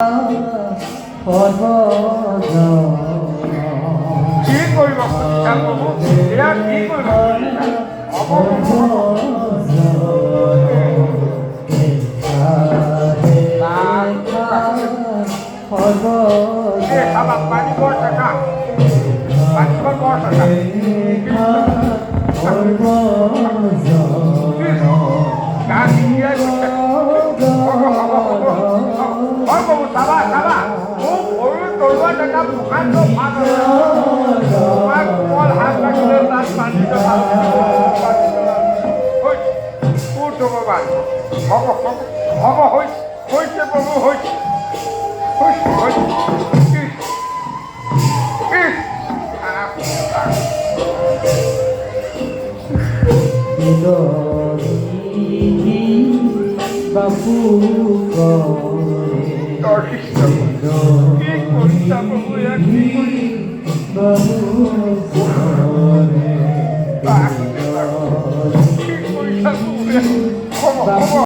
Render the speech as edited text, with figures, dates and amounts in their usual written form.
কি কৰিব এয়া কি পানী বৰ টাকা পানী বৰ টাকা বাপু কি করিস বাবু